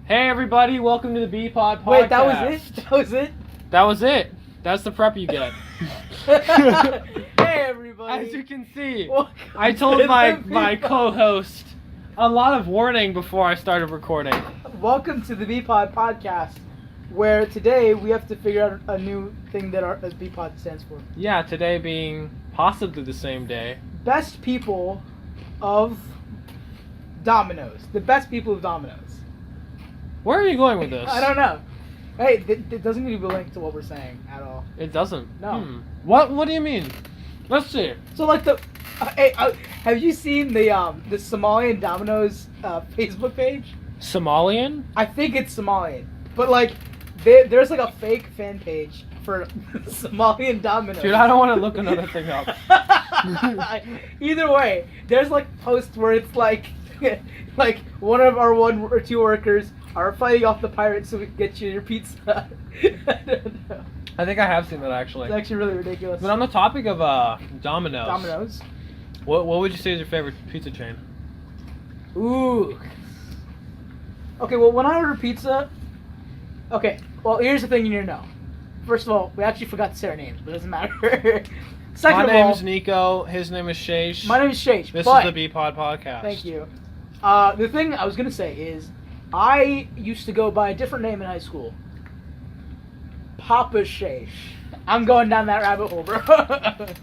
Hey everybody, welcome to the BPOD podcast. Wait, that was it? That was it? That was it. That's the prep you get. Hey everybody. As you can see, Welcome I told to my the co-host a lot of warning before I started recording. Welcome to the BPOD podcast, where today we have to figure out a new thing that our BPOD stands for. Yeah, today being possibly the same day. Best people of Domino's. The best people of Domino's. Where are you going with this? I don't know. Hey, it doesn't need to be linked to what we're saying at all. It doesn't? No. What do you mean? Let's see. So like have you seen the Somalian Domino's Facebook page? Somalian? I think it's Somalian, but like there's like a fake fan page for Somalian Domino's. Dude, I don't want to look another thing up. Either way, there's like posts where it's like like one or two workers are fighting off the pirates so we can get you your pizza. I don't know. I think I have seen that actually. It's actually really ridiculous. But on the topic of Domino's. What would you say is your favorite pizza chain? Ooh. Okay, well, when I order pizza... Okay, well, here's the thing you need to know. First of all, we actually forgot to say our names, but it doesn't matter. Second My of name all... is Niko. His name is Shaish. My name is Shaish. This is the BPOD podcast. Thank you. The thing I was going to say is, I used to go by a different name in high school. Papa Shaish. I'm going down that rabbit hole, bro.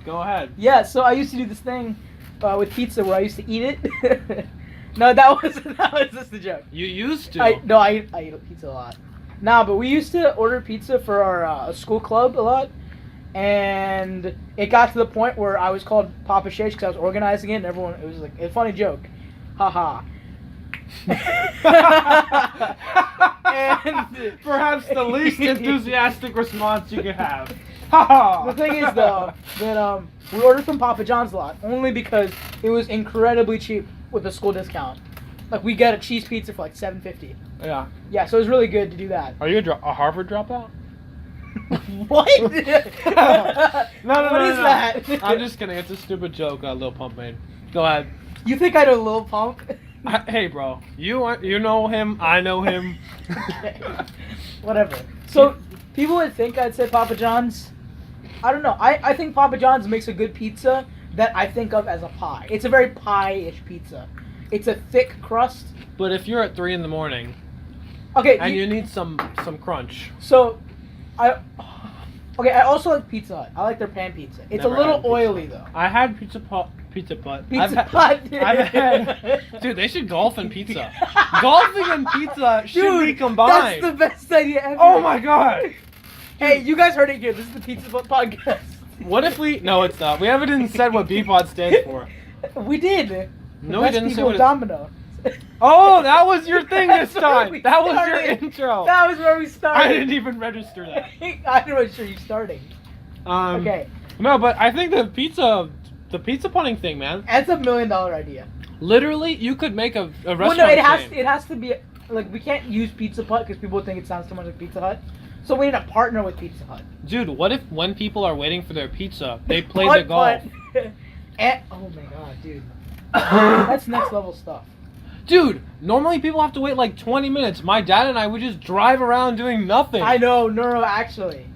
Go ahead. Yeah, so I used to do this thing with pizza where I used to eat it. No, that was just a joke. You used to? I eat pizza a lot. Nah, but we used to order pizza for our school club a lot. And it got to the point where I was called Papa Shaish because I was organizing it and everyone, it was like a funny joke. Haha. And perhaps the least enthusiastic response you could have. The thing is though that we ordered from Papa John's a lot only because it was incredibly cheap with a school discount. Like we get a cheese pizza for like $7.50. Yeah. Yeah, so it was really good to do that. Are you a Harvard dropout? What? No. What is that? I'm just kidding. It's a stupid joke Lil Pump made. Go ahead. You think I know Lil Pump? Hey, bro. You know him. I know him. Okay. Whatever. So, people would think I'd say Papa John's. I don't know. I think Papa John's makes a good pizza that I think of as a pie. It's a very pie-ish pizza. It's a thick crust. But if you're at 3 a.m, okay, and you need some crunch. So, I also like Pizza Hut. I like their pan pizza. It's Never a little had oily though. I had Pizza Hut. I've had, dude, they should golf and pizza. Golfing and pizza should be combined. That's the best idea ever. Oh my god. Hey, you guys heard it here. This is the Pizza Podcast. What if we... No, it's not. We haven't even said what BPOD stands for. We did. No, we didn't say what Domino. Oh, that was your thing this time. That was your started. intro. That was where we started. I didn't even register that. I didn't register you starting. Okay. No, but I think the pizza punning thing, man. That's $1 million idea. Literally, you could make a restaurant Well, no, chain. it has to be like we can't use Pizza Hut because people think it sounds too much like Pizza Hut. So we need to partner with Pizza Hut. Dude, what if when people are waiting for their pizza, they play the golf? Oh my god, dude. That's next level stuff. Dude, normally people have to wait like 20 minutes. My dad and I would just drive around doing nothing. I know, no, actually.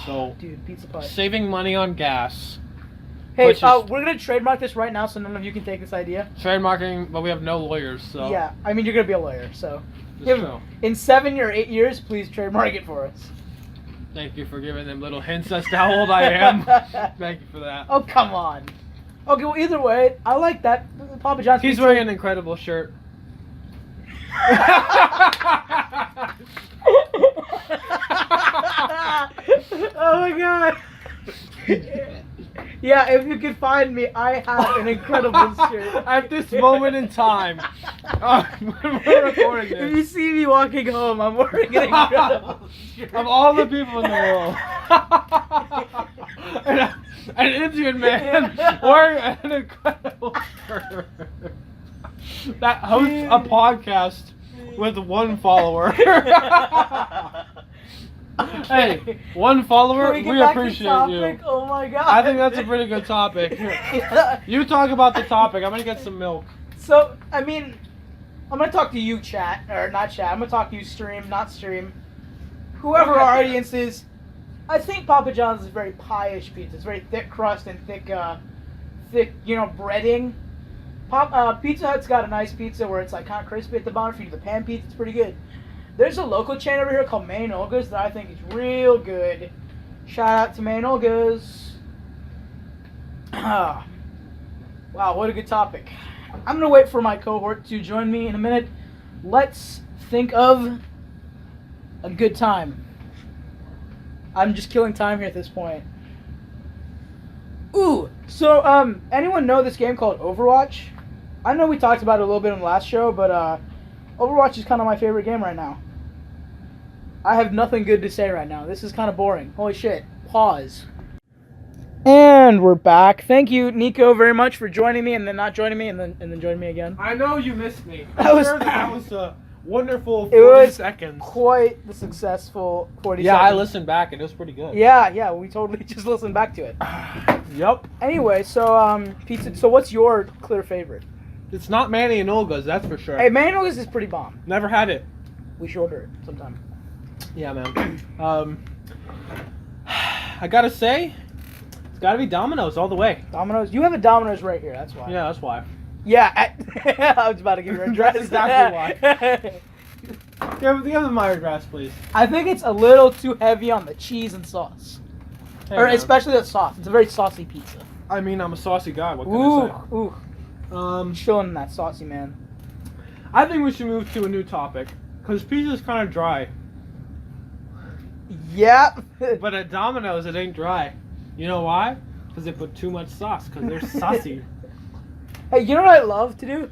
So, dude, Pizza Hut. Saving money on gas. Hey, we're going to trademark this right now so none of you can take this idea. Trademarking, but we have no lawyers, so... Yeah, I mean, you're going to be a lawyer, so... True. In 7 or 8 years, please trademark it for us. Thank you for giving them little hints as to how old I am. Thank you for that. Oh, come on. Okay, well, either way, I like that. Papa John's He's pizza. wearing an incredible shirt. Oh my god. Yeah, if you could find me, I have an incredible shirt. At this moment in time, when we're recording this. If you see me walking home, I'm wearing an incredible shirt. Of all the people in the world. An Indian man wearing an incredible shirt that hosts a podcast with 1 follower. Hey, 1 follower, we appreciate you. Oh my god. I think that's a pretty good topic. You talk about the topic. I'm gonna get some milk. So, I mean, I'm gonna talk to you, chat, or not chat. I'm gonna talk to you, stream, not stream. Whoever our audience is, I think Papa John's is very pie-ish pizza. It's very thick crust and thick, breading. Pizza Hut's got a nice pizza where it's like kind of crispy at the bottom. If you do the pan pizza, it's pretty good. There's a local chain over here called Main Olga's that I think is real good. Shout out to Main Olga's. Wow, what a good topic. I'm gonna wait for my cohort to join me in a minute. Let's think of a good time. I'm just killing time here at this point. Ooh, so anyone know this game called Overwatch? I know we talked about it a little bit in the last show, but Overwatch is kind of my favorite game right now. I have nothing good to say right now. This is kind of boring. Holy shit. Pause. And we're back. Thank you, Niko, very much for joining me and then not joining me and then joining me again. I know you missed me. That was a wonderful 40 it was seconds. Quite the successful 40 Yeah, seconds. I listened back and it was pretty good. Yeah, we totally just listened back to it. Yep. Anyway, so pizza. So what's your clear favorite? It's not Manny and Olga's, that's for sure. Hey, Main Olga's is pretty bomb. Never had it. We should order it sometime. Yeah, man. I gotta say, it's gotta be Domino's all the way. Domino's. You have a Domino's right here. That's why. Yeah, that's why. Yeah. I was about to give you your address. That's exactly why. Give my address, please. I think it's a little too heavy on the cheese and sauce. Hey, or man. especially the sauce. It's a very saucy pizza. I mean, I'm a saucy guy. What can I say? Ooh. Chilling in that saucy, man. I think we should move to a new topic because pizza's kind of dry. Yeah. But at Domino's, it ain't dry. You know why? Because they put too much sauce. Because they're saucy. Hey, you know what I love to do?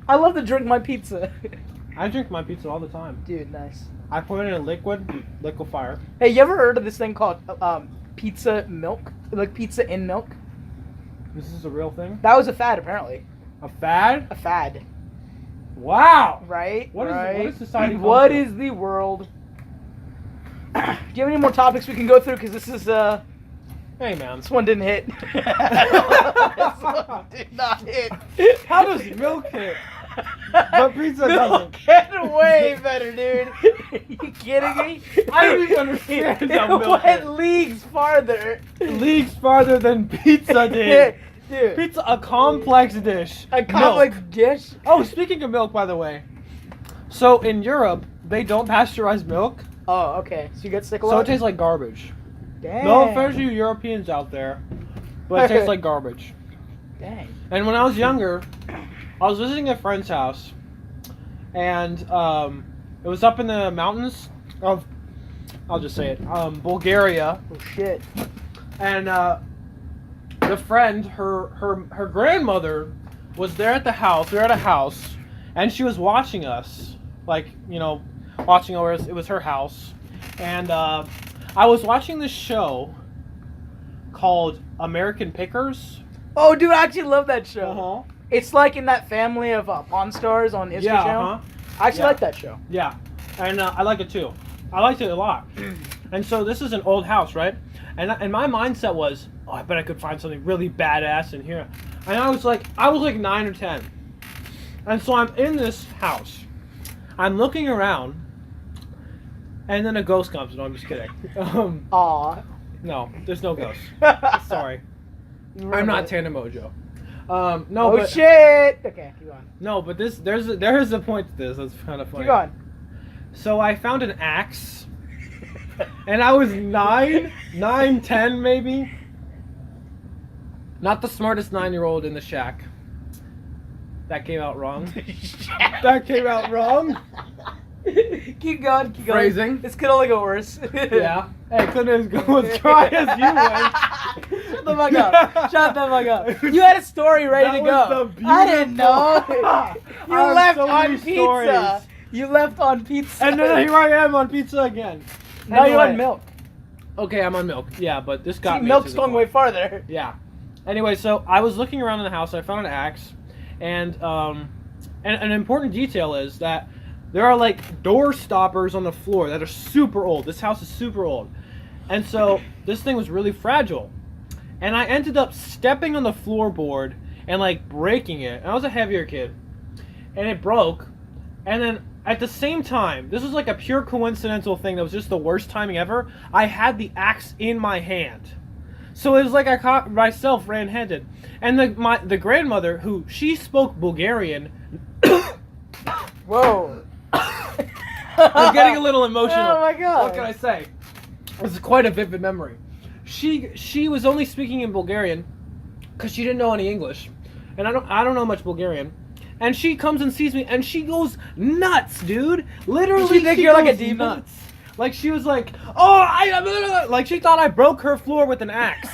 I love to drink my pizza. I drink my pizza all the time. Dude, nice. I put it in liquefier. Hey, you ever heard of this thing called pizza milk? Like pizza in milk? This is a real thing? That was a fad, apparently. A fad? A fad. Wow! Right? What right. is society? What is the world? Do you have any more topics we can go through? Because this is Hey, man. this one didn't hit. This one did not hit. How does milk hit? But pizza Milk doesn't. hit way better, dude. Are you kidding me? I don't even understand how It milk went hit. leagues farther. Leagues farther than pizza did. Dude. Pizza, a complex dish. A complex dish? Oh, speaking of milk, by the way. So in Europe, they don't pasteurize milk. Oh, okay. So you get sick a So lot? it tastes like garbage. Dang. No offense to you Europeans out there, but it tastes like garbage. Dang. And when I was younger, I was visiting a friend's house, and it was up in the mountains of, I'll just say it, Bulgaria. Oh, shit. And the friend, her grandmother was there at the house. We were at a house, and she was watching us, like, you know, watching over us. It was her house, and I was watching this show called American Pickers. Oh, dude, I actually love that show. Uh-huh. It's like in that family of Pawn Stars on History Channel. Uh-huh. I actually like that show. Yeah, and I like it too. I liked it a lot. And so this is an old house, right? And my mindset was, oh, I bet I could find something really badass in here. And I was like 9 or 10. And so I'm in this house. I'm looking around, and then a ghost comes. No, I'm just kidding. Aw. No, there's no ghost. Sorry, I'm not Tana Mojo. No, Oh, but, shit! Okay, keep going. No, but there is a point to this. That's kind of funny. Keep going. So I found an axe, and I was 9, 10 maybe. Not the smartest 9-year-old in the shack. That came out wrong. That came out wrong. Keep going, keep going. Phrasing. This could only go worse. Yeah. Hey, couldn't go as dry as you went. Shut the fuck up. Shut the fuck up. You had a story ready to That go. was the I didn't know. You I have left so on many pizza. stories. You left on pizza. And then here I am on pizza again. Now you're on Anyway. milk. Okay, I'm on milk. Yeah, but this got See, me milk's to the going point. way farther. Yeah. Anyway, so I was looking around in the house. I found an axe, and an important detail is that there are like door stoppers on the floor that are super old. This house is super old, and so this thing was really fragile, and I ended up stepping on the floorboard and like breaking it. And I was a heavier kid, and it broke. And then at the same time, this was like a pure coincidental thing that was just the worst timing ever. I had the axe in my hand. So it was like I caught myself red-handed. And the grandmother, who she spoke Bulgarian. Whoa. I'm getting a little emotional. Oh my god. What can I say? This is quite a vivid memory. She was only speaking in Bulgarian because she didn't know any English. And I don't know much Bulgarian. And she comes and sees me, and she goes nuts, dude. Literally, Did she think you're like a demon? Nuts. Like, she was like, oh, like, she thought I broke her floor with an axe.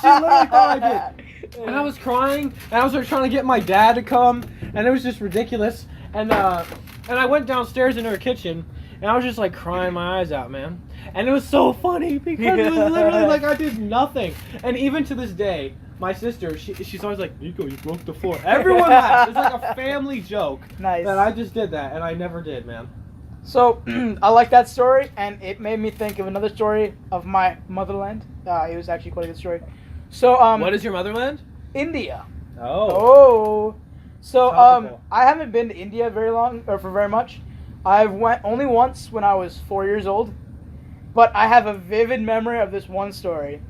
She literally thought I did. And I was crying, and I was like, trying to get my dad to come, and it was just ridiculous. And I went downstairs into her kitchen, and I was just, like, crying my eyes out, man. And it was so funny, because it was literally like I did nothing. And even to this day, my sister, she's always like, Niko, you broke the floor. Everyone laughs. It's like a family joke. Nice. That I just did that, and I never did, man. So, I like that story, and it made me think of another story of my motherland. It was actually quite a good story. So, what is your motherland? India. Oh. So, Topical. I haven't been to India for very much. I've went only once when I was 4 years old, but I have a vivid memory of this one story.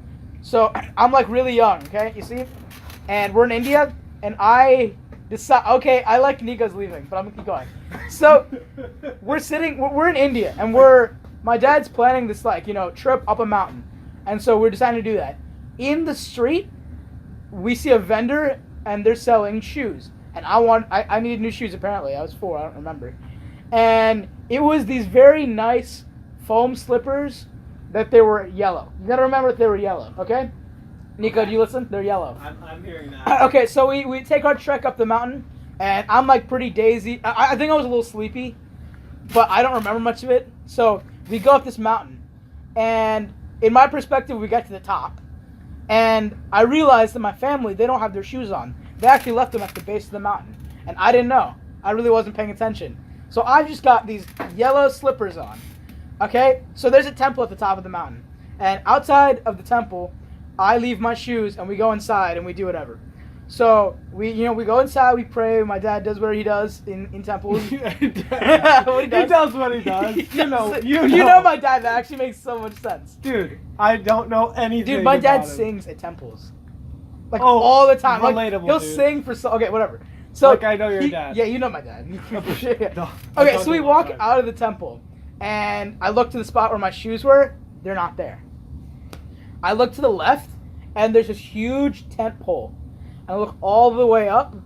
So, I'm like really young, okay, you see? And we're in India, and I decide, okay, I like Niko's leaving, but I'm gonna keep going. So, we're in India, and my dad's planning this, like, trip up a mountain. And so we're deciding to do that. In the street, we see a vendor, and they're selling shoes. And I needed new shoes, apparently. I was 4, I don't remember. And it was these very nice foam slippers that they were yellow. You gotta remember that they were yellow, okay? Niko, do you listen? They're yellow. I'm hearing that. Okay, so we take our trek up the mountain, and I'm like pretty daisy. I think I was a little sleepy, but I don't remember much of it. So we go up this mountain, and in my perspective, we got to the top, and I realized that my family, they don't have their shoes on. They actually left them at the base of the mountain, and I didn't know. I really wasn't paying attention. So I've just got these yellow slippers on. Okay, so there's a temple at the top of the mountain, and outside of the temple, I leave my shoes and we go inside and we do whatever. So we go inside, we pray. My dad does what he does in temples. He does what he does. You know my dad. That actually makes so much sense. Dude, I don't know anything. Dude, my dad about him. sings at temples, like all the time. Relatable, like, he'll dude. sing for okay, whatever. So like I know your dad. Yeah, you know my dad. No, Okay, so we walk out of the temple, and I look to the spot where my shoes were. They're not there. I look to the left, and there's this huge tent pole. I look all the way up,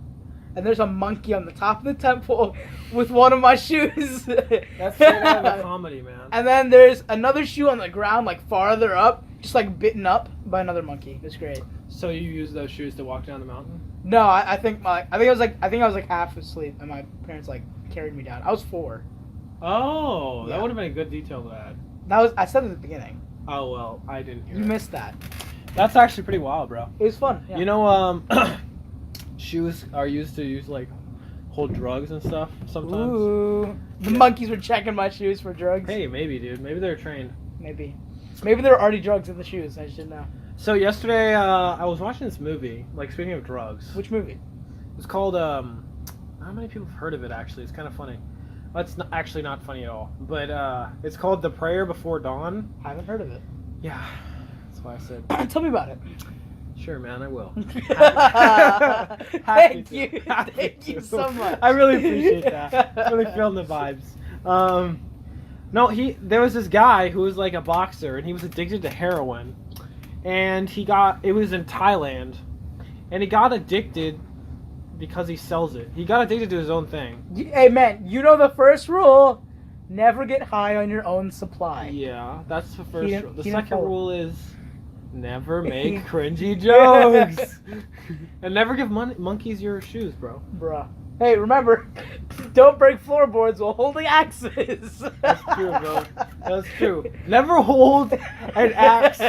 and there's a monkey on the top of the tent pole with one of my shoes. That's straight out of a comedy, man. And then there's another shoe on the ground, like farther up, just like bitten up by another monkey. It's great. So you use those shoes to walk down the mountain? No, I think I was like half asleep, and my parents like carried me down. I was 4. Oh, Yeah. that would have been a good detail to add. I said it at the beginning. Oh well, I didn't hear. You it. missed that. That's actually pretty wild, bro. It was fun. Yeah. You know, shoes are used to like hold drugs and stuff sometimes. Ooh, the monkeys were checking my shoes for drugs. Hey, maybe, dude. Maybe they're trained. Maybe there were already drugs in the shoes. I just didn't know. So yesterday, I was watching this movie. Like, speaking of drugs, Which movie? it's called. How many people have heard of it? Actually, it's kind of funny. Well, it's actually not funny at all. But it's called The Prayer Before Dawn. I haven't heard of it. Yeah, that's why I said. Tell me about it. Sure, man, I will. Thank you so much. I really appreciate that. Really feeling the vibes. No, there was this guy who was like a boxer, and he was addicted to heroin. And it was in Thailand, and he got addicted because he sells it. He got addicted to his own thing. Hey man, you know the first rule: never get high on your own supply. Yeah, that's the first rule. The he didn't second follow. rule is never make cringy jokes. And never give monkeys your shoes, bro. Bruh. Hey, remember, don't break floorboards while holding axes. That's true, bro. That's true. Never hold an axe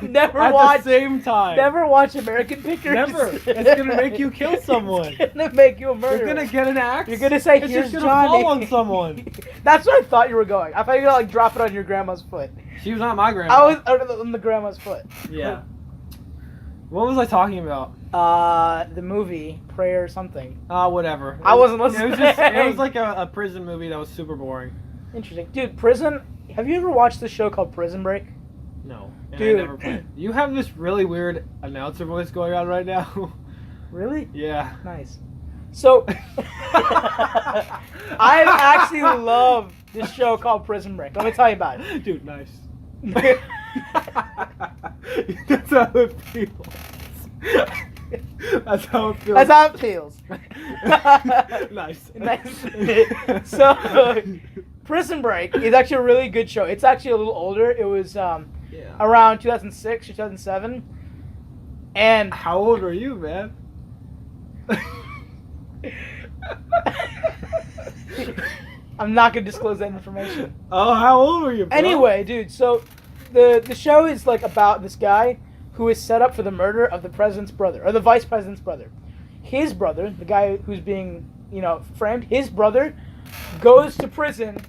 Never at watch the same time. Never watch American Pickers. Never. It's gonna make you kill someone. It's gonna make you a murderer. You're gonna get an axe. You're gonna say, it's "Here's just gonna Johnny." fall on someone. That's where I thought you were going. I thought you were gonna like drop it on your grandma's foot. She was not my grandma. I was on the grandma's foot. Yeah. What was I talking about? The movie Prayer or something. Whatever. I wasn't listening. It was like a prison movie that was super boring. Interesting, dude. Prison. Have you ever watched the show called Prison Break? No, and Dude. I never played. You have this really weird announcer voice going on right now. Really? Yeah. Nice. So, I actually love this show called Prison Break. Let me tell you about it. Dude, nice. That's how it feels. That's how it feels. That's how it feels. Nice. Nice. So, Prison Break is actually a really good show. It's actually a little older. It was around 2006 or 2007. And how old are you, man? I'm not gonna disclose that information. Oh, how old were you, bro? Anyway, dude, so the show is like about this guy who is set up for the murder of the president's brother, or the vice president's brother. His brother, the guy who's being, framed, his brother goes to prison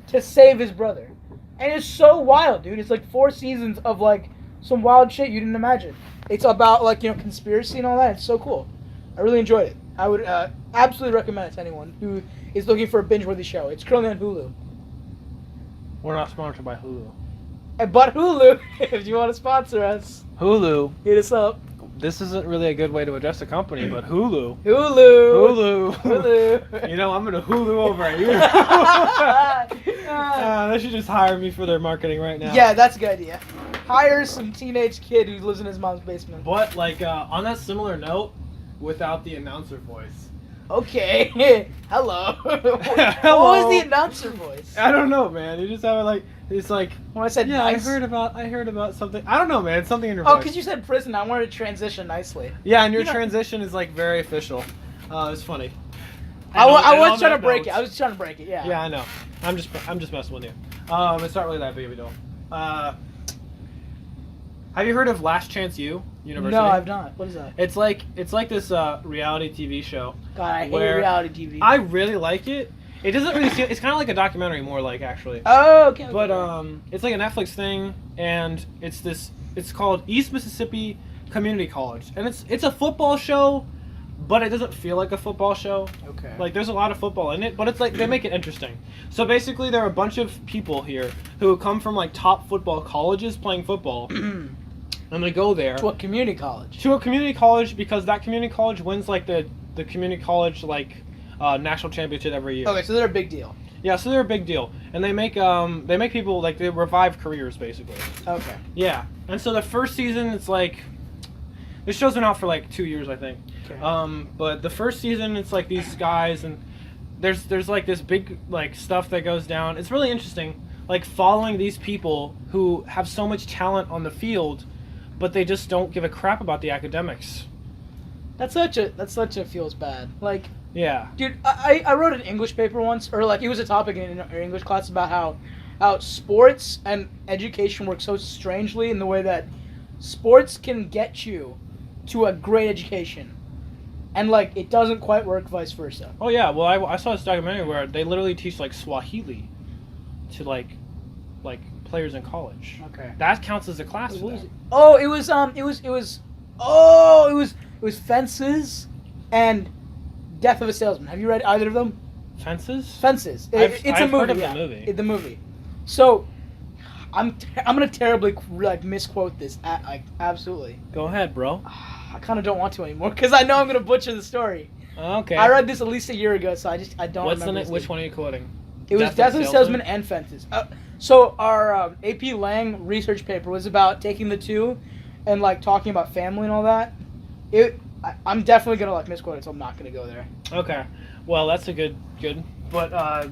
to save his brother. And it's so wild, dude. It's like 4 seasons of like some wild shit you didn't imagine. It's about like, conspiracy and all that. It's so cool. I really enjoyed it. I would absolutely recommend it to anyone who is looking for a binge-worthy show. It's currently on Hulu. We're not sponsored by Hulu. But Hulu, if you want to sponsor us, Hulu. hit us up. This isn't really a good way to address a company, but Hulu. Hulu. Hulu. I'm gonna Hulu over at you. They should just hire me for their marketing right now. Yeah, that's a good idea. Hire some teenage kid who lives in his mom's basement. But on that similar note, without the announcer voice. Okay. Hello. Hello. What was the announcer voice? I don't know, man. You just have it it's like. When I said yeah, nice. I heard about something. I don't know, man. It's something in your Oh, voice. because you said prison. I wanted to transition nicely. Yeah, and your transition is like very official. It's funny. I was trying to break it. I was trying to break it. Yeah. Yeah, I know. I'm just messing with you. It's not really that big of a deal. Have you heard of Last Chance U University? No, I've not. What is that? It's like this reality TV show. God, I hate where reality TV. I really like it. It doesn't really seem. It's kind of like a documentary, more like actually. Oh, okay. But it's like a Netflix thing, and it's called East Mississippi Community College, and it's a football show, but it doesn't feel like a football show. Okay. Like there's a lot of football in it, but it's like they make it interesting. So basically, there are a bunch of people here who come from like top football colleges playing football, and they go there To a community college. to a community college because that community college wins like the community college like national championship every year. Okay, so they're a big deal. Yeah, so they're a big deal, and they make people like they revive careers basically. Okay. Yeah, and so the first season it's like this show's been out for like 2 years I think. Okay. But the first season it's like these guys and there's like this big like stuff that goes down. It's really interesting, like following these people who have so much talent on the field, but they just don't give a crap about the academics. That's such a feels bad. Like, Yeah. dude, I wrote an English paper once, or like it was a topic in our English class about how sports and education work so strangely in the way that sports can get you to a great education, and like it doesn't quite work vice versa. Oh yeah. Well, I saw this documentary where they literally teach like Swahili to like players in college. Okay. That counts as a class for them. Oh, it was Fences and Death of a Salesman. Have you read either of them? Fences? Fences. I've It's a movie. heard of yeah. the movie. The movie. So, I'm gonna terribly like misquote this. Absolutely. Go ahead, bro. I kind of don't want to anymore because I know I'm gonna butcher the story. Okay. I read this at least a year ago, so I don't What's the remember. name? Which one are you quoting? It was Death of a Salesman and Fences. So our AP Lang research paper was about taking the two and like talking about family and all that. I'm definitely gonna like misquote it, so I'm not gonna go there. Okay. Well, that's a good. But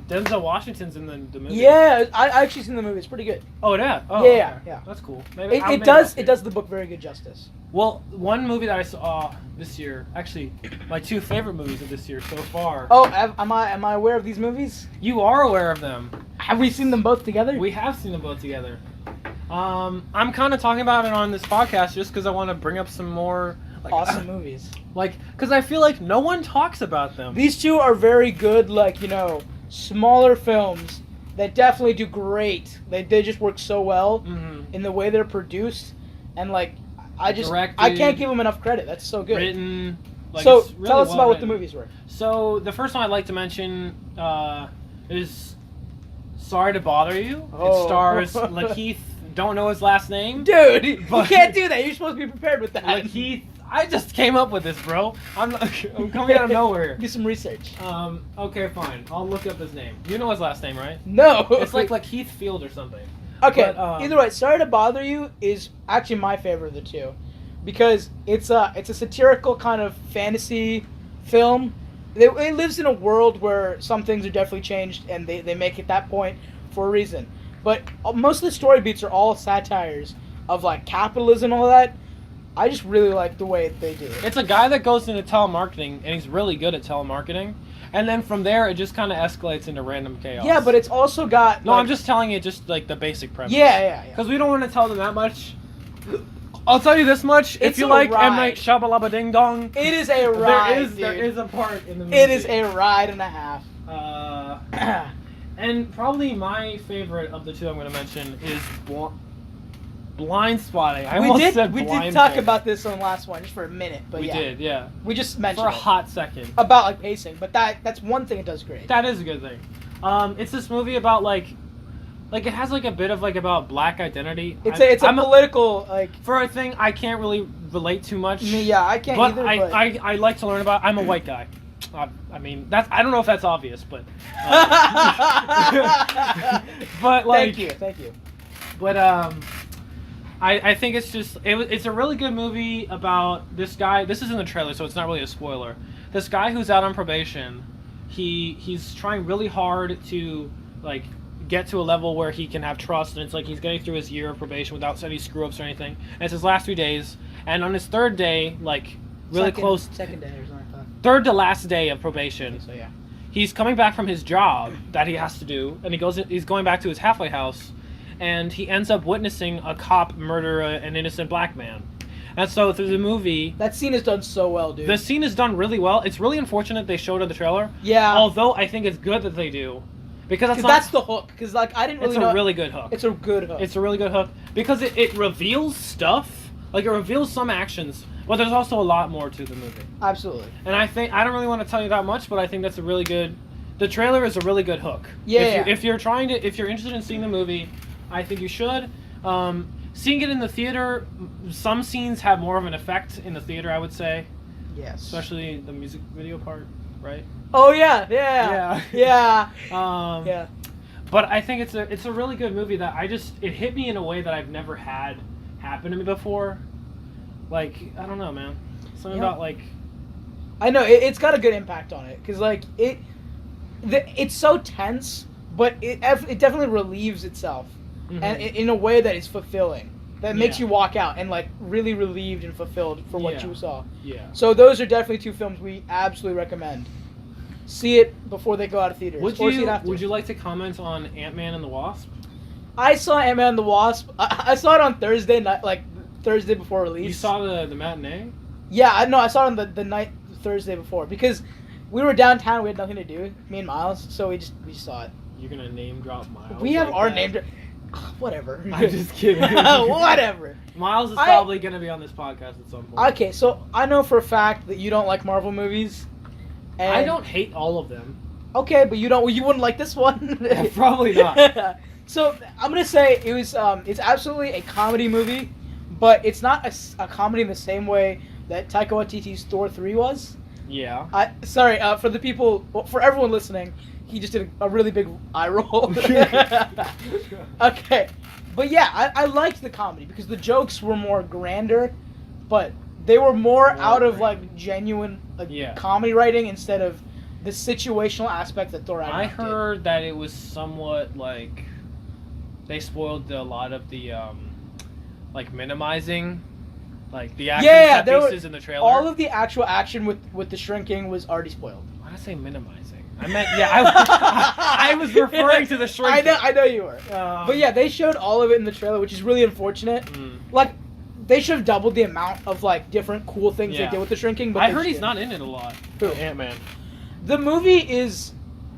Denzel Washington's in the movie. Yeah, I actually seen the movie. It's pretty good. Oh, yeah. Oh, Yeah. That's cool. Maybe It does the book very good justice. Well, one movie that I saw this year, actually, my 2 favorite movies of this year so far. Oh, am I aware of these movies? You are aware of them. Have we seen them both together? We have seen them both together. I'm kind of talking about it on this podcast just because I want to bring up some more awesome movies. Because I feel like no one talks about them. These two are very good, smaller films that definitely do great. They just work so well in the way they're produced, and I can't give him enough credit. That's so good. Written. Like, So it's really tell us well about what written. the movies were. So the first one I'd like to mention is Sorry to Bother You. Oh. It stars Lakeith. Don't know his last name. Dude, you But- can't do that. You're supposed to be prepared with that. Lakeith. I just came up with this, bro. I'm coming out of nowhere. Do some research. Okay, fine. I'll look up his name. You know his last name, right? No. It's like Lakeith Field or something. Okay. But, Either way, Sorry to Bother You is actually my favorite of the two, because it's a satirical kind of fantasy film. It lives in a world where some things are definitely changed, and they make it that point for a reason. But most of the story beats are all satires of like capitalism and all that. I just really like the way they do it. It's a guy that goes into telemarketing, and he's really good at telemarketing. And then from there, it just kind of escalates into random chaos. Yeah, but it's also got. No, like, I'm just telling you just like the basic premise. Yeah. Because we don't want to tell them that much. I'll tell you this much: if It's you a like ride. M Night Shyamalan Ding Dong, It is a ride. there dude. is a part in the movie. It is a ride and a half. And probably my favorite of the two I'm going to mention is Blind Spotting. I almost said we did Blind talk Pig. about this on the last one just for a minute, but We yeah, did, yeah. we just For mentioned a it. hot second. About like pacing, but that's one thing it does great. That is a good thing. It's this movie about like it has like a bit of like about black identity. It's a political like. for a thing I can't really relate too much. Yeah, I can't but either. I like to learn about. I'm a white guy. I mean that's I don't know if that's obvious, but but like thank you. But I think it's just it's a really good movie about this guy. This is in the trailer, so it's not really a spoiler. This guy who's out on probation, he's trying really hard to like get to a level where he can have trust, and it's like he's getting through his year of probation without any screw ups or anything. And it's his last 3 days, and on his third day, like really close, second day or something like that. third to last day of probation, So yeah. he's coming back from his job that he has to do, and he's going back to his halfway house, and he ends up witnessing a cop murder an innocent black man. And so through the movie, That scene is done so well, dude. the scene is done really well. It's really unfortunate they showed it in the trailer. Yeah. Although I think it's good that they do, because That's the hook. Because like I didn't really it's know. a really good hook. It's a good hook. It's a really good hook because it reveals stuff. Like it reveals some actions, but there's also a lot more to the movie. Absolutely. And I think I don't really want to tell you that much, but I think that's a really good. The trailer is a really good hook. Yeah. If you're interested in seeing the movie, I think you should. Seeing it in the theater, some scenes have more of an effect in the theater, I would say, Yes. especially the music video part, right? Oh yeah. Yeah. Yeah. But I think it's a really good movie that it hit me in a way that I've never had happen to me before. Like I don't know, man. Something about like. I know it's got a good impact on it because like it's so tense, but it definitely relieves itself, and in a way that is fulfilling. That makes you walk out and like really relieved and fulfilled for what you saw. Yeah. So those are definitely two films we absolutely recommend. See it before they go out of theaters. Would or see it after. you like to comment on Ant-Man and the Wasp? I saw Ant-Man and the Wasp. I saw it on Thursday night, like Thursday before release. You saw the matinee? Yeah, I saw it on the night Thursday before because we were downtown. We had nothing to do, me and Miles, so we saw it. You're gonna name drop Miles. We have like our that? name. Whatever. I'm just kidding. Whatever. Miles is probably gonna be on this podcast at some point. Okay, so I know for a fact that you don't like Marvel movies. And I don't hate all of them. Okay, but you wouldn't like this one. Yeah, probably not. So I'm gonna say it's absolutely a comedy movie, but it's not a comedy in the same way that Taika Waititi's Thor 3 was. Yeah. For everyone listening, he just did a really big eye roll. Okay, but yeah, I liked the comedy because the jokes were more grander, but they were more out of like genuine comedy writing instead of the situational aspect that Thor I did. heard that it was somewhat like they spoiled a lot of the like minimizing like the action set pieces in the trailer. All of the actual action with the shrinking was already spoiled. Why did I say minimizing? I meant I was referring to the shrinking. I know you were. But yeah, they showed all of it in the trailer, which is really unfortunate. Like they should have doubled the amount of like different cool things they did with the shrinking. But I heard he's not in it a lot. Who? Ant-Man. The movie is,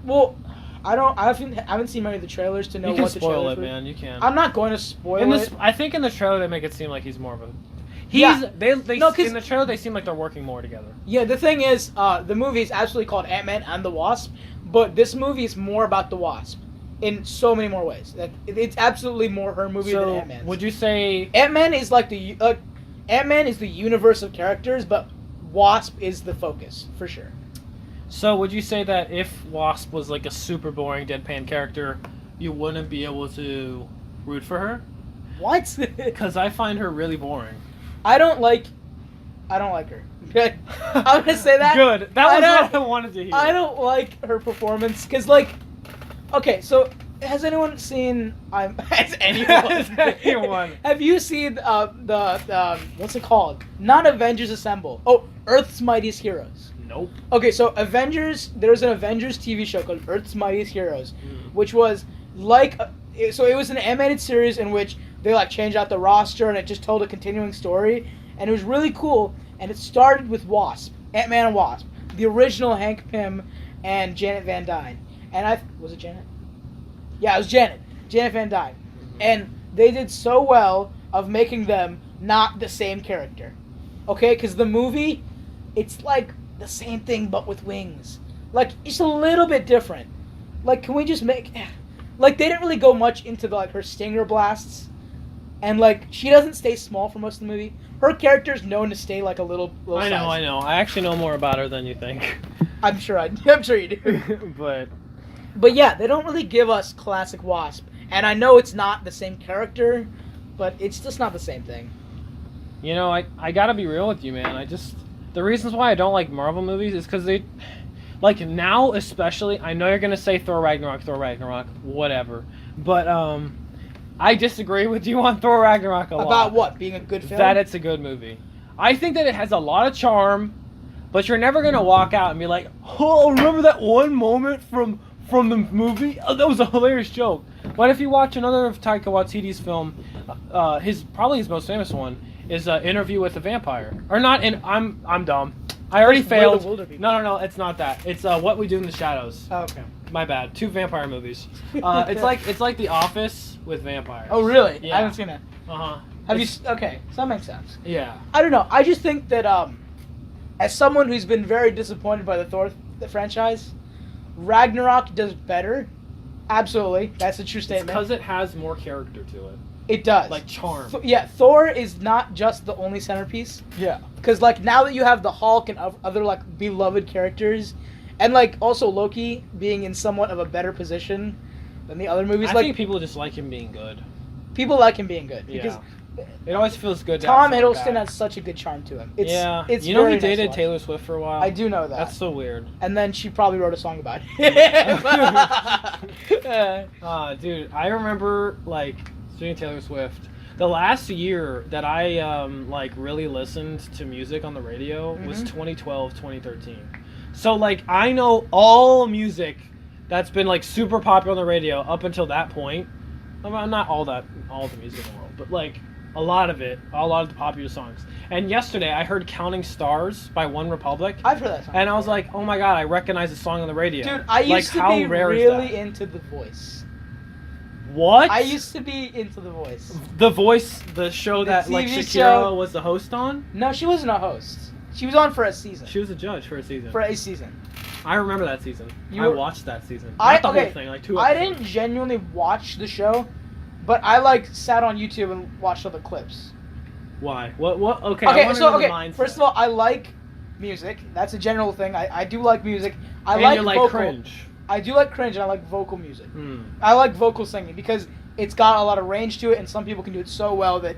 well, I haven't seen many of the trailers to know what the trailers You can spoil it, were. man. You can. I'm not going to spoil it. I think in the trailer they make it seem like he's more of a. They No, 'cause- in the trailer they seem like they're working more together. Yeah, the thing is, the movie is absolutely called Ant-Man and the Wasp, but this movie is more about the Wasp in so many more ways. Like, it's absolutely more her movie than Ant-Man's. Would you say Ant-Man is like Ant-Man is the universe of characters, but Wasp is the focus for sure. So would you say that if Wasp was like a super boring deadpan character, you wouldn't be able to root for her? What? Because I find her really boring. I don't like her. Okay, I'm gonna say that. Good. That was what I wanted to hear. I don't like her performance because, like, okay, so has anyone seen? Has anyone? Has anyone? Have you seen the what's it called? Not Avengers Assemble. Oh, Earth's Mightiest Heroes. Nope. Okay, so Avengers. There's an Avengers TV show called Earth's Mightiest Heroes, which was like, so it was an animated series in which they like changed out the roster and it just told a continuing story, and it was really cool. And it started with Wasp, Ant-Man and Wasp, the original Hank Pym and Janet Van Dyne. And was it Janet? Yeah, it was Janet Van Dyne. And they did so well of making them not the same character. Okay, because the movie, it's like the same thing but with wings. Like, it's a little bit different. Like, can we just make... Like, they didn't really go much into the, like, her stinger blasts. And, like, she doesn't stay small for most of the movie. Her character's known to stay, like, a little I know, size. I know. I actually know more about her than you think. I'm sure you do. But yeah, they don't really give us classic Wasp. And I know it's not the same character, but it's just not the same thing. you know, I gotta be real with you, man. The reasons why I don't like Marvel movies is because they, like, now especially, I know you're gonna say Thor Ragnarok, whatever. But, I disagree with you on Thor Ragnarok a lot. About what? Being a good film? That it's a good movie. I think that it has a lot of charm, but you're never gonna walk out and be like, oh, remember that one moment from the movie? Oh, that was a hilarious joke. But if you watch another of Taika Waititi's film, probably his most famous one is Interview with the Vampire. Or not, I'm dumb. I already failed. No, it's not that. It's What We Do in the Shadows. Oh, okay. My bad. 2 vampire movies. It's like The Office with vampires. Oh, really? Yeah. I haven't seen it. Uh-huh. Okay, so that makes sense. Yeah. I don't know. I just think that, as someone who's been very disappointed by the Thor franchise, Ragnarok does better. Absolutely. That's a true statement. Because it has more character to it. It does. Like charm. Yeah, Thor is not just the only centerpiece. Yeah. Because, like, now that you have the Hulk and other, like, beloved characters, and, like, also Loki being in somewhat of a better position than the other movies. I like, think people just like him being good. People like him being good. Because it always feels good to Tom have Hiddleston back. has such a good charm to him. It's you know, he dated Taylor Swift for a while? I do know that. That's so weird. And then she probably wrote a song about it. Dude, I remember, like, speaking of Taylor Swift, the last year that I, like, really listened to music on the radio was 2012, 2013. So, like, I know all music that's been, like, super popular on the radio up until that point. Well, not all the music in the world, but, like, a lot of the popular songs. And yesterday I heard Counting Stars by One Republic. I've heard that song. And I was like, oh my god, I recognize the song on the radio. Dude, I used to be really into The Voice. What? I used to be into The Voice. The Voice, the show that, like, Shakira was the host on? No, she wasn't a host. She was on for a season. She was a judge for a season. For a season. I remember that season. I watched that season. Not the whole thing, like 2 episodes. I didn't genuinely watch the show, but I, like, sat on YouTube and watched all the clips. Why? What? Okay, first of all, I like music. That's a general thing. I do like music. I like vocal. cringe. I do like cringe, and I like vocal music. I like vocal singing because it's got a lot of range to it, and some people can do it so well that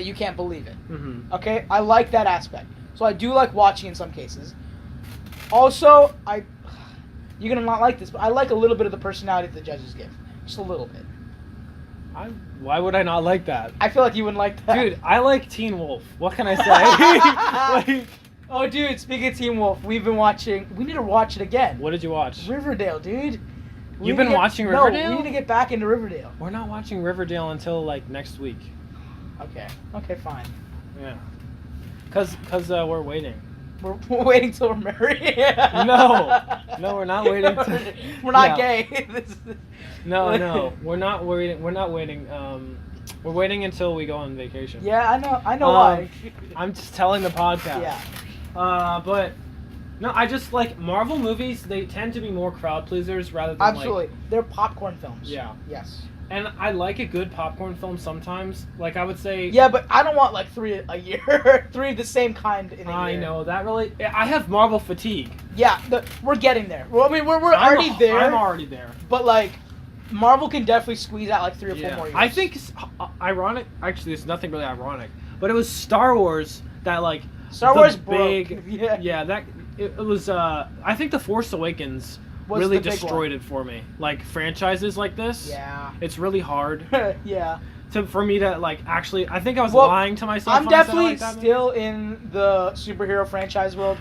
you can't believe it. Mm-hmm. Okay? I like that aspect. So I do like watching in some cases. Also, you're gonna not like this, but I like a little bit of the personality that the judges give. Just a little bit. Why would I not like that? I feel like you wouldn't like that. Dude, I like Teen Wolf. What can I say? Oh, dude, speaking of Teen Wolf, we've been watching... We need to watch it again. What did you watch? Riverdale, dude. You've been watching Riverdale? No, we need to get back into Riverdale. We're not watching Riverdale until, like, next week. Okay, fine. Yeah. Because we're waiting. We're waiting till we're married. No, we're not waiting. We're not gay. No, we're not waiting. We're not waiting. We're waiting until we go on vacation. Yeah, I know why. I'm just telling the podcast. Yeah. But no, I just like Marvel movies. They tend to be more crowd pleasers rather than Absolutely. They're popcorn films. Yeah. Yes. And I like a good popcorn film sometimes. Like I would say. Yeah, but I don't want like 3 a year. 3 of the same kind in a year. I know that really. I have Marvel fatigue. Yeah, we're getting there. Well, I mean, we're already there. I'm already there. But like, Marvel can definitely squeeze out like 3 or 4 more years. I think it's ironic. Actually, there's nothing really ironic. But it was Star Wars that like. Star Wars big. broke. Yeah. Yeah, that it was. I think The Force Awakens Was really the big destroyed one. it for me. Like franchises like this. Yeah. It's really hard Yeah. for me to like actually. I think I was Well, lying to myself. I'm when I said I definitely liked that movie. still in the superhero franchise world.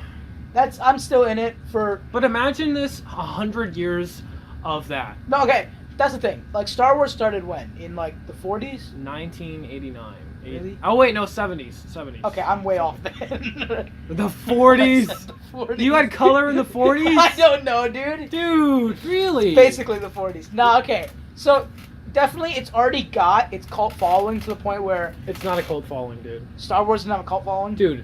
I'm still in it for. But imagine this 100 years of that. No, okay. That's the thing. Like Star Wars started when? In like the 40s? 1989. Really? Oh wait, no, 70s. 70s. Okay, I'm way off then. The 40s. The 40s. You had color in the 40s? I don't know, dude. Dude, really? Basically the 40s. No, okay. So definitely, it's already got its cult following to the point where It's not a cult following, dude. Star Wars doesn't have a cult following. Dude,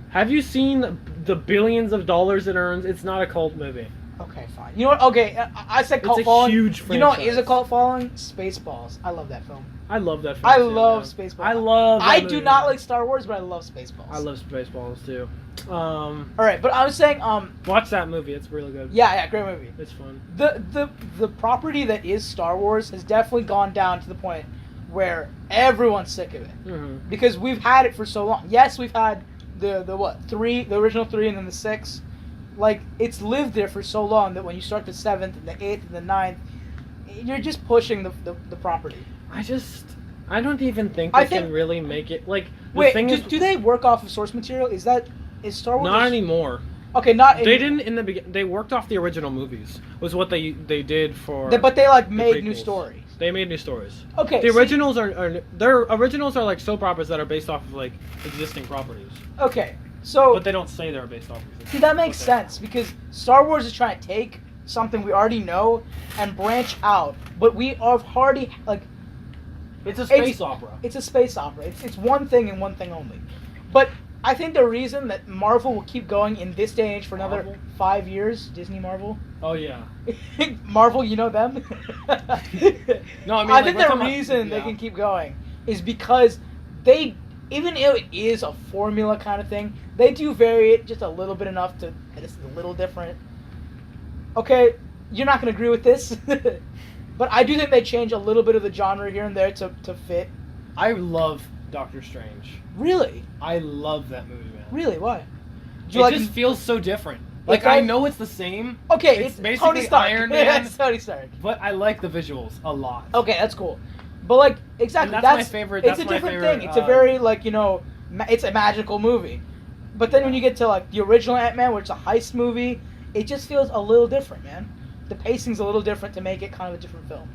have you seen the billions of dollars it earns? It's not a cult movie. Okay, fine. You know what? Okay, I said cult It's a following. huge You know what franchise. is a cult following? Spaceballs. I love that film. I love that film. I too, love man. Spaceballs. I love that I movie, do not man. like Star Wars, but I love Spaceballs. I love Spaceballs too. All right, but I was saying, Watch that movie. It's really good. yeah, great movie. It's fun. The property that is Star Wars has definitely gone down to the point where everyone's sick of it Mm-hmm. because we've had it for so long. Yes, we've had the what 3, the original 3, and then the 6. Like it's lived there for so long that when you start the 7th and the 8th and the 9th, you're just pushing the property. I don't even think I they think- can really make it like. The Wait, thing is, do they work off of source material? Is Star Wars? not anymore. Okay, not. They didn't in the beginning. They worked off the original movies. Was what they did for. But they like made new prequels. stories. They made new stories. Okay. The see- originals are their originals are like soap operas that are based off of like existing properties, Okay, so but they don't say they're based off of. see that makes what they are. sense because Star Wars is trying to take something we already know and branch out, but we have already like It's a space opera. it's a space opera. It's one thing and one thing only. But I think the reason that Marvel will keep going in this day and age for another Marvel? 5 years, Disney Marvel, Oh yeah. Marvel, you know them. No, I mean, I like, think we're the talking about- reason they yeah. can keep going is because they, even though it is a formula kind of thing, they do vary it just a little bit enough to that it's a little different. Okay, you're not gonna agree with this, but I do think they change a little bit of the genre here and there to fit. I love Doctor Strange. Really, I love that movie, man. really, why? Do It you like? just feels so different. Like does? I know it's the same, Okay, it's it's basically Tony Stark. Iron Man. It's Tony Stark. but I like the visuals a lot. Okay, that's cool. But like exactly, And that's my favorite- It's that's a my different favorite, thing. It's a very like it's a magical movie. But then when Yeah. you get to like the original Ant-Man, where it's a heist movie, it just feels a little different, man. The pacing's a little different to make it kind of a different film.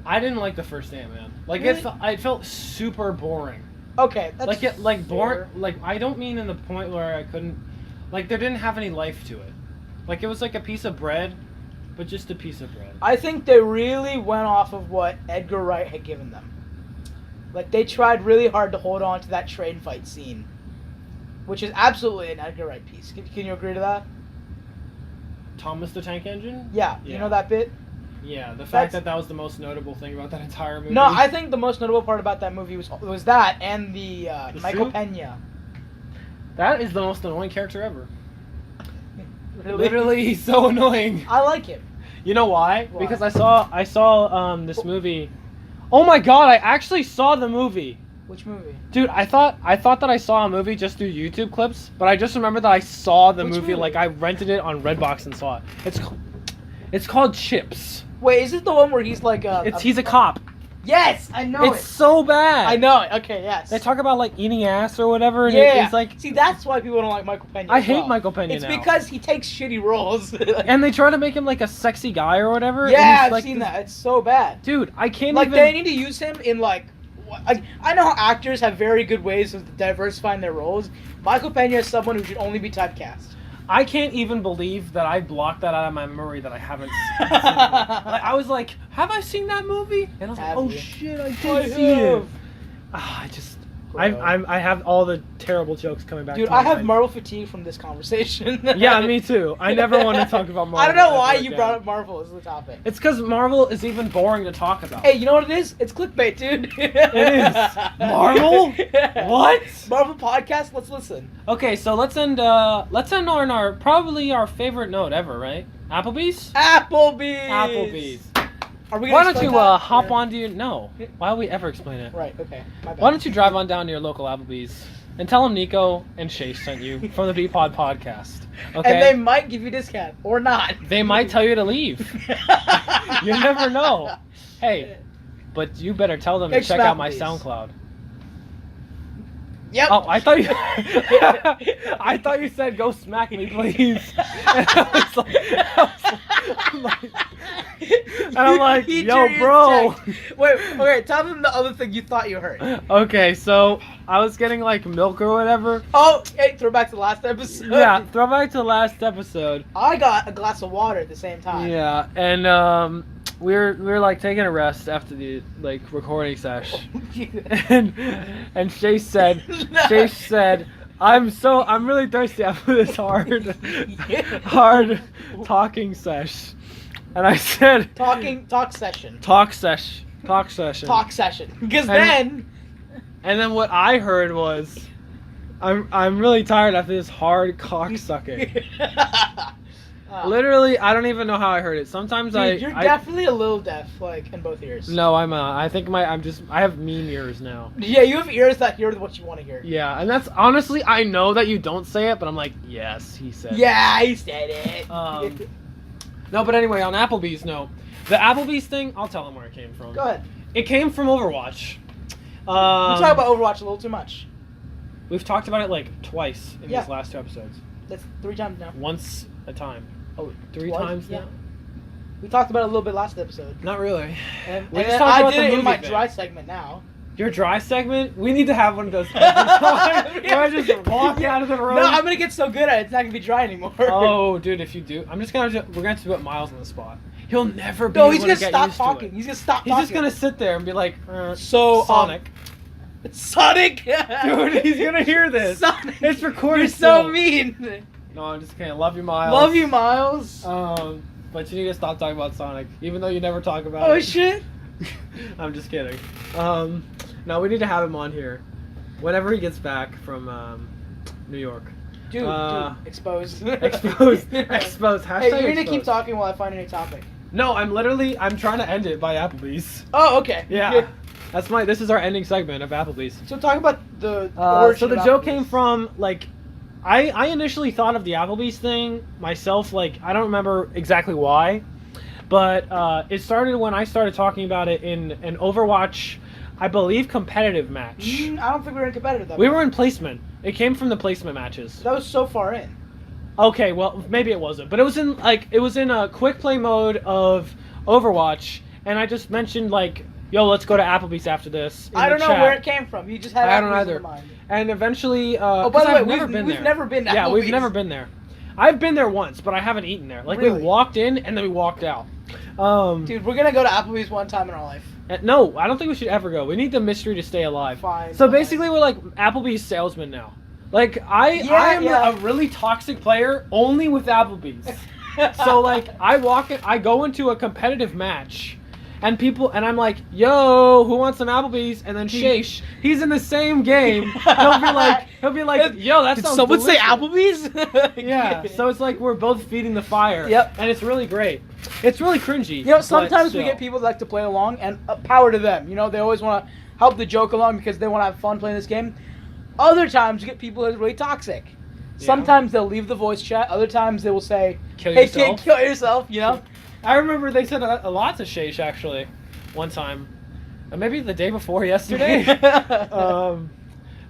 I didn't like the first Ant-Man. Like Really? it felt super boring. Okay, that's Like it like boring. fair. Like I don't mean in the point where I couldn't. Like there didn't have any life to it. Like it was like a piece of bread, but just a piece of bread. I think they really went off of what Edgar Wright had given them. Like they tried really hard to hold on to that train fight scene, which is absolutely an Edgar Wright piece. Can you agree to that? Thomas the Tank Engine. Yeah, you Yeah. know that bit? Yeah, the That's- fact that was the most notable thing about that entire movie. No, I think the most notable part about that movie was that and the The Michael suit? Pena. that is the most annoying character ever. Really? Literally, he's so annoying. I like him. You know why? Why? Because I saw this movie. Oh my god! I actually saw the movie, Which movie? dude. I thought that I saw a movie just through YouTube clips, but I just remembered that I saw the Which movie. movie? Like I rented it on Redbox and saw it. It's called Chips. Wait, is it the one where he's like He's a cop. Yes, I know It's it. so bad. I know it. Okay, yes. They talk about like eating ass or whatever, and Yeah. it's like See, that's why people don't like Michael Pena. I as hate well. Michael Pena It's now. because he takes shitty roles. and they try to make him like a sexy guy or whatever. and Yeah, he's, I've like, seen this- that. It's so bad. Dude, I can't Like even. they need to use him in like I know how actors have very good ways of diversifying their roles. Michael Pena is someone who should only be typecast. I can't even believe that I blocked that out of my memory that I haven't seen it. Like, I was like, have I seen that movie? And I was like, Have oh you? shit, I I did see it. have. I have all the terrible jokes coming back. Dude, to my I have mind. Marvel fatigue from this conversation. Yeah, me too. I never want to talk about Marvel. I don't know why ever you again. brought up Marvel as the topic. It's because Marvel is even boring to talk about. Hey, you know what it is? It's clickbait, dude. It is. Marvel? What? Marvel podcast? Let's listen. Okay, so let's end on our probably our favorite note ever, right? Applebees? Applebees! Applebees. Are we Why gonna don't you explain that? hop Yeah. onto your... No. Why would we ever explain it? Right, okay. My bad. Why don't you drive on down to your local Applebees and tell them Niko and Shay sent you from the BPOD podcast. Okay? And they might give you a discount, or not. They might tell you to leave. You never know. Hey, but you better tell them to It's check out my Applebees. SoundCloud. Yep. Oh, I thought you... I thought you said, go smack me, please. And I'm like, He yo, drew bro. his check. Wait, okay, tell them the other thing you thought you heard. Okay, so I was getting like milk or whatever. Oh, hey, throw back to the last episode. Yeah, throwback to the last episode. I got a glass of water at the same time. Yeah, and we were like taking a rest after the like recording session. and Shay said, I'm really thirsty after this hard talking sesh. And I said Talk session. talk session. Talk session. Because And then what I heard was I'm really tired after this hard cock sucking. Literally, I don't even know how I heard it. Sometimes Dude, you're definitely a little deaf, like in both ears. No, I think I have meme ears now. Yeah, you have ears that hear what you want to hear. Yeah, and that's honestly, I know that you don't say it, but I'm like, yes, he said it. Yeah, he said it. No, but anyway, on Applebee's, no. The Applebee's thing, I'll tell them where it came from. Go ahead. It came from Overwatch. We talk about Overwatch a little too much. We've talked about it like twice in Yeah. these last 2 episodes. That's 3 times now. Once a time. Oh, 3 twice? times Yeah. now? We talked about it a little bit last episode. Not really. And, We and just then talked I about did the it in movie my bit. dry segment now. Your dry segment? We need to have one of those every time. Where I just walk out of the room. No, I'm gonna get so good at it, it's not gonna be dry anymore. Oh, dude, if you do, we're gonna have to put Miles on the spot. He'll never be No, able he's to gonna get stop used to talking. it. He's gonna stop He's talking. just gonna sit there and be like, So, Sonic. Sonic! Dude, he's gonna hear this. Sonic! It's recorded. You're so still. mean! No, I'm just kidding. Love you, Miles. Love you, Miles. But you need to stop talking about Sonic, even though you never talk about Oh it. shit! I'm just kidding. No, we need to have him on here whenever he gets back from New York. Dude, exposed. Exposed. Exposed. Hashtag Hey, you're gonna exposed. keep talking while I find a new topic. No, I'm trying to end it by Applebee's. Oh, okay. Yeah. This is our ending segment of Applebee's. So talk about the origin So the of joke Applebee's. came from, like, I initially thought of the Applebee's thing myself, like, I don't remember exactly why, but it started when I started talking about it in an Overwatch, I believe, competitive match. I don't think we were in competitive though. We were in placement. It came from the placement matches. That was so far in. Okay, well, maybe it wasn't, but it was in a quick play mode of Overwatch, and I just mentioned, like, yo, let's go to Applebee's after this. I don't know where it came from. You just had I don't Applebee's either. in mind. And eventually, Oh, by the way, I've we've never been to Yeah, we've Applebee's. never been there. I've been there once, but I haven't eaten there. Like, Really? we walked in and then we walked out. Dude, we're gonna go to Applebee's one time in our life. No, I don't think we should ever go. We need the mystery to stay alive. Fine. So basically, we're like Applebee's salesmen now. Like, I am a really toxic player only with Applebee's. So, like, I go into a competitive match, and I'm like, yo, who wants some Applebee's? And then Shaish, he's in the same game. He'll be like, yo, that Did sounds someone say delicious. Applebee's? Yeah, so it's like we're both feeding the fire. Yep. And it's really great. It's really cringy. You know, but sometimes we still. get people that like to play along, and power to them. You know, they always want to help the joke along because they want to have fun playing this game. Other times, you get people that are really toxic. Yeah. Sometimes they'll leave the voice chat. Other times they will say, Kill "Hey, yourself." kid, kill yourself." You know. I remember they said a lot to Shaish actually, one time, maybe the day before yesterday.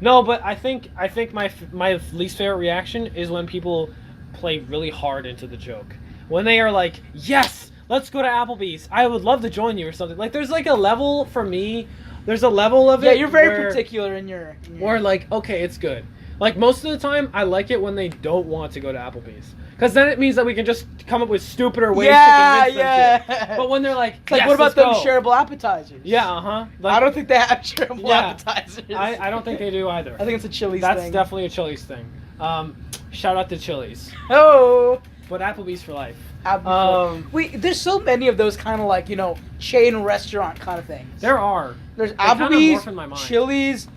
No, but I think my least favorite reaction is when people play really hard into the joke. When they are like, "Yes, let's go to Applebee's. I would love to join you," or something. Like, there's like a level for me. There's a level of it. Yeah, you're very where, particular in your. Or like, okay, it's good. Like, most of the time, I like it when they don't want to go to Applebee's. Because then it means that we can just come up with stupider ways to convince them to. But when they're like, It's like, yes, what about let's them go. shareable appetizers? Yeah, uh-huh. Like, I don't think they have shareable appetizers. I don't think they do either. I think it's a Chili's That's thing. definitely a Chili's thing. Shout out to Chili's. Oh. But Applebee's for life. There's so many of those kind of like, chain restaurant kind of things. There are. There's They kind of Applebee's, morph in my mind. Chili's,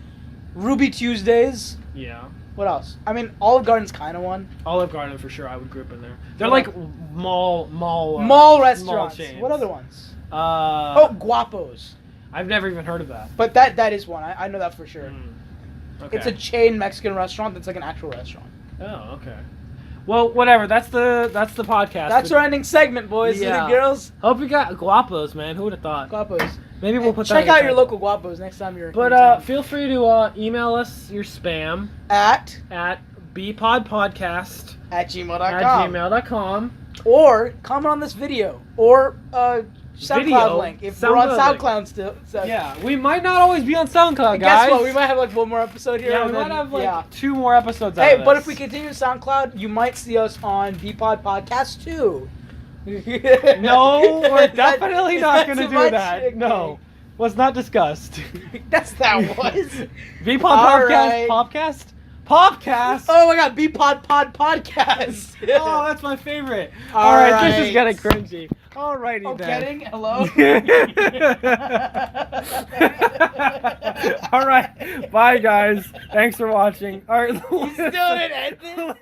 Ruby Tuesdays. Yeah. What else? I mean, Olive Garden's kind of one. Olive Garden for sure. I would group in there. They're What like mall restaurants. chains. What other ones? Oh, Guapos. I've never even heard of that. But that is one. I know that for sure. Okay. It's a chain Mexican restaurant that's like an actual restaurant. Oh, okay. Well, whatever. That's the podcast. That's our ending segment, boys and girls. Hope you got guapos, man. Who would have thought? Guapos. Maybe we'll put that. Check in out the your title. local Guapos next time you're. But feel free to email us your spam at bpodpodcast@gmail.com. Or comment on this video or SoundCloud link if we're on SoundCloud still. So. Yeah, we might not always be on SoundCloud, guys. Guess what? We might have like one more episode here. Yeah, we might have like 2 more episodes. Out of this. But if we continue SoundCloud, you might see us on BPOD Podcast too. No, we're definitely not going to do much? that. Okay. No, was not discussed. That was. BPOD All Podcast? right. Popcast? Popcast? Oh my god, BPOD Podcast. Oh, that's my favorite. All right, this is getting cringy. Alrighty oh, then. getting? Hello? All right, bye guys. Thanks for watching. All right, You still didn't end it?